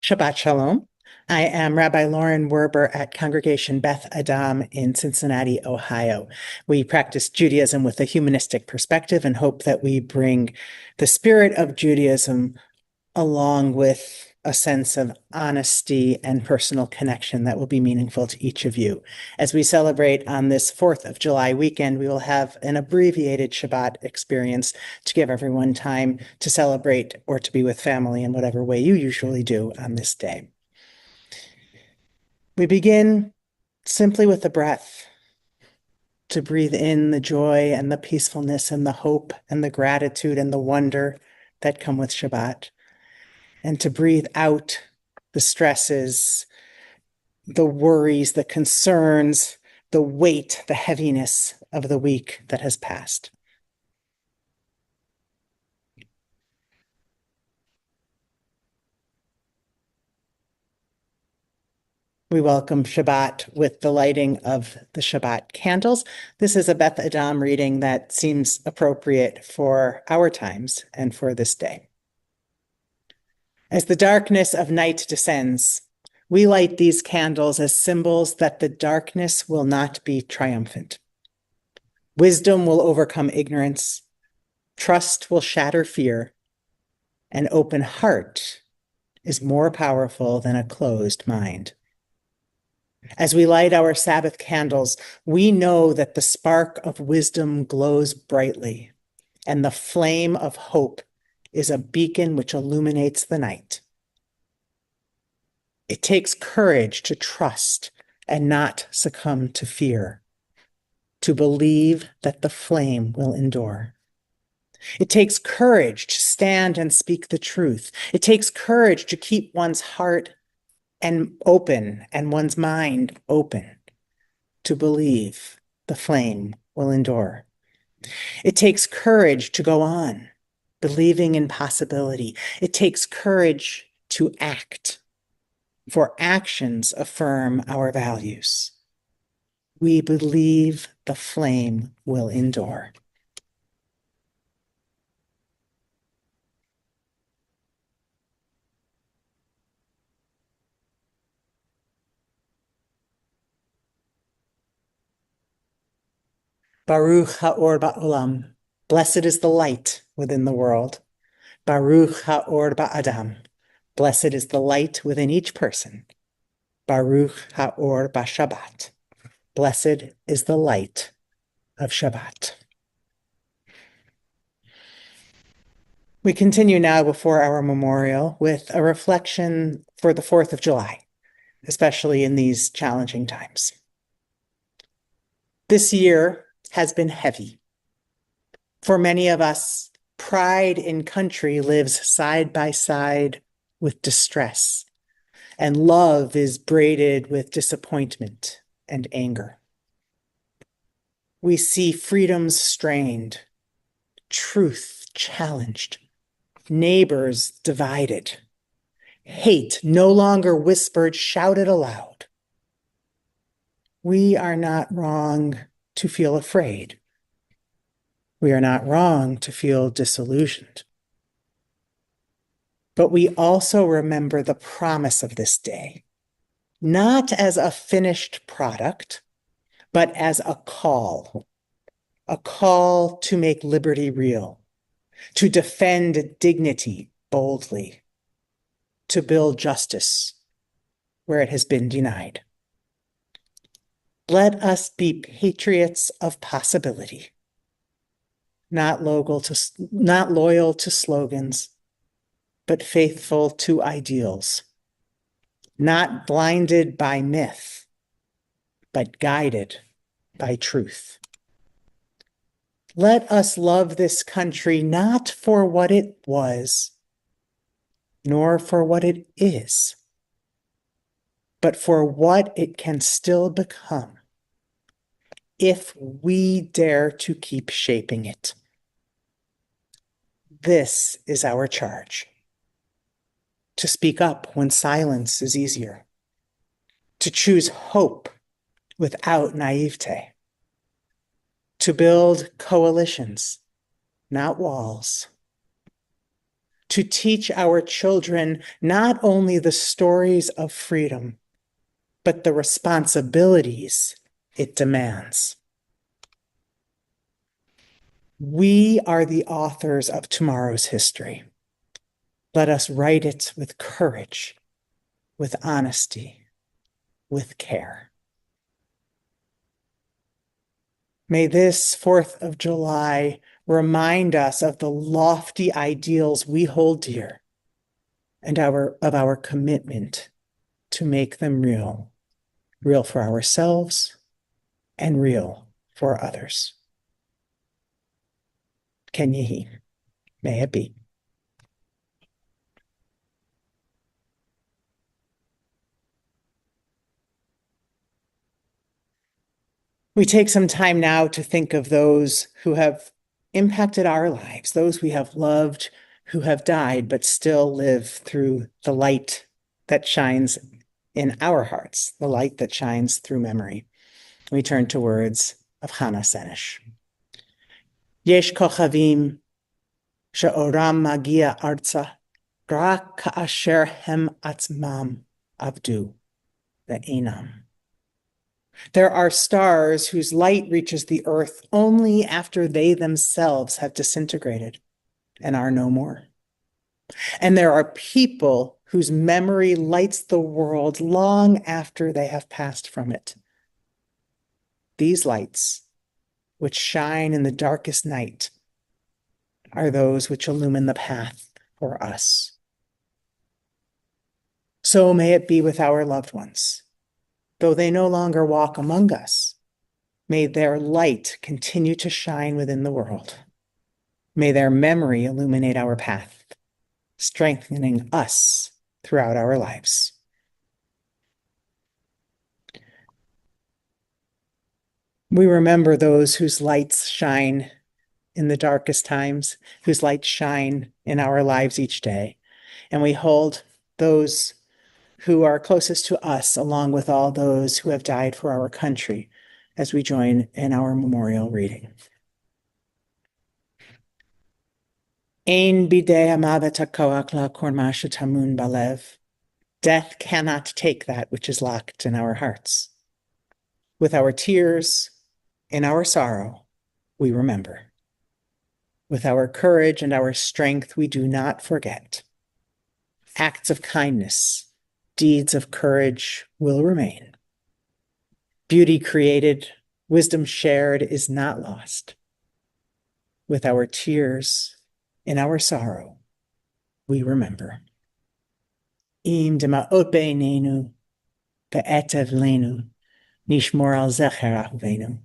Shabbat Shalom. I am Rabbi Lauren Werber at Congregation Beth Adam in Cincinnati, Ohio. We practice Judaism with a humanistic perspective and hope that we bring the spirit of Judaism along with a sense of honesty and personal connection that will be meaningful to each of you. As we celebrate on this 4th of July weekend, we will have an abbreviated Shabbat experience to give everyone time to celebrate or to be with family in whatever way you usually do on this day. We begin simply with the breath, to breathe in the joy and the peacefulness and the hope and the gratitude and the wonder that come with Shabbat, and to breathe out the stresses, the worries, the concerns, the weight, the heaviness of the week that has passed. We welcome Shabbat with the lighting of the Shabbat candles. This is a Beth Adam reading that seems appropriate for our times and for this day. As the darkness of night descends, we light these candles as symbols that the darkness will not be triumphant. Wisdom will overcome ignorance, trust will shatter fear, an open heart is more powerful than a closed mind. As we light our Sabbath candles, we know that the spark of wisdom glows brightly, and the flame of hope is a beacon which illuminates the night. It takes courage to trust and not succumb to fear, to believe that the flame will endure. It takes courage to stand and speak the truth. It takes courage to keep one's heart open and one's mind open, to believe the flame will endure. It takes courage to go on, believing in possibility. It takes courage to act, for actions affirm our values. We believe the flame will endure. Baruch Haor Ba'olam. Blessed is the light within the world. Baruch Haor Ba'adam. Blessed is the light within each person. Baruch Haor Ba'Shabbat. Blessed is the light of Shabbat. We continue now before our memorial with a reflection for the 4th of July, especially in these challenging times. This year has been heavy. For many of us, pride in country lives side by side with distress, and love is braided with disappointment and anger. We see freedoms strained, truth challenged, neighbors divided, hate no longer whispered, shouted aloud. We are not wrong to feel afraid. We are not wrong to feel disillusioned. But we also remember the promise of this day, not as a finished product, but as a call to make liberty real, to defend dignity boldly, to build justice where it has been denied. Let us be patriots of possibility, not loyal to slogans, but faithful to ideals, not blinded by myth, but guided by truth. Let us love this country not for what it was, nor for what it is, but for what it can still become if we dare to keep shaping it. This is our charge: to speak up when silence is easier, to choose hope without naivete, to build coalitions, not walls, to teach our children not only the stories of freedom, but the responsibilities it demands. We are the authors of tomorrow's history. Let us write it with courage, with honesty, with care. May this 4th of July remind us of the lofty ideals we hold dear and of our commitment to make them real, real for ourselves and real for others. Ken Yehi, may it be. We take some time now to think of those who have impacted our lives, those we have loved, who have died, but still live through the light that shines in our hearts, the light that shines through memory. We turn to words of Hannah Senesh. Yesh kochavim she'oram magia arza rak ka'asher hem atzmam avdu ve'enam. There are stars whose light reaches the earth only after they themselves have disintegrated and are no more. And there are people whose memory lights the world long after they have passed from it. These lights, which shine in the darkest night, are those which illumine the path for us. So may it be with our loved ones. Though they no longer walk among us, may their light continue to shine within the world. May their memory illuminate our path, strengthening us throughout our lives. We remember those whose lights shine in the darkest times, whose lights shine in our lives each day. And we hold those who are closest to us, along with all those who have died for our country, as we join in our memorial reading. Ein bidei hamavet hakoach la'kor ma shetamun balev. Death cannot take that which is locked in our hearts. With our tears, in our sorrow, we remember. With our courage and our strength, we do not forget. Acts of kindness, deeds of courage will remain. Beauty created, wisdom shared is not lost. With our tears, in our sorrow, we remember. Im dema'ot be'einenu, be'etev lenu, nishmor al zecher ahuvenu.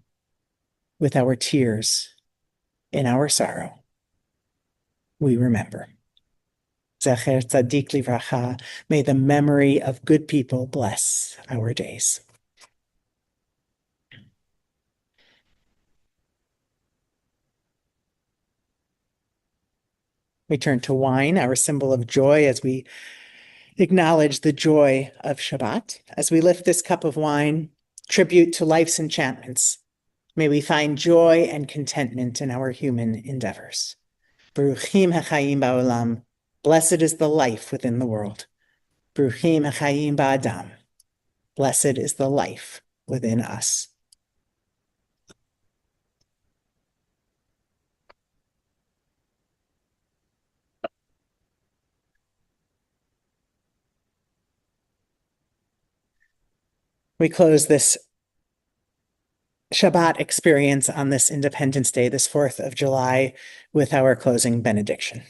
With our tears, in our sorrow, we remember. Zecher tzadik livracha, may the memory of good people bless our days. We turn to wine, our symbol of joy, as we acknowledge the joy of Shabbat. As we lift this cup of wine, tribute to life's enchantments, may we find joy and contentment in our human endeavors. Baruchim hachayim ba'olam, blessed is the life within the world. Baruchim hachayim ba'adam, blessed is the life within us. We close this Shabbat experience on this Independence Day, this 4th of July, with our closing benediction.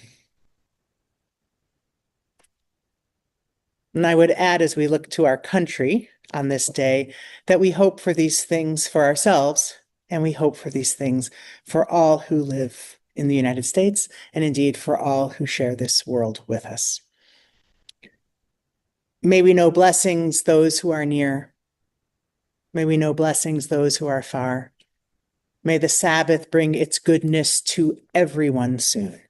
And I would add, as we look to our country on this day, that we hope for these things for ourselves, and we hope for these things for all who live in the United States, and indeed for all who share this world with us. May we know blessings those who are near. May we know blessings those who are far. May the Sabbath bring its goodness to everyone soon,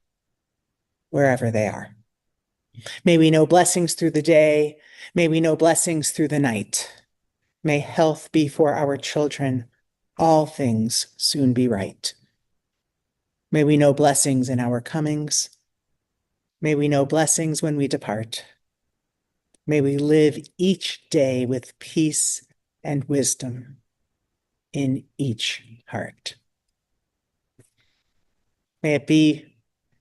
wherever they are. May we know blessings through the day. May we know blessings through the night. May health be for our children. All things soon be right. May we know blessings in our comings. May we know blessings when we depart. May we live each day with peace and wisdom in each heart. May it be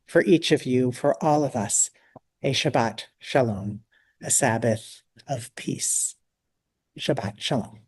for each of you, for all of us, a Shabbat Shalom, a Sabbath of peace. Shabbat Shalom.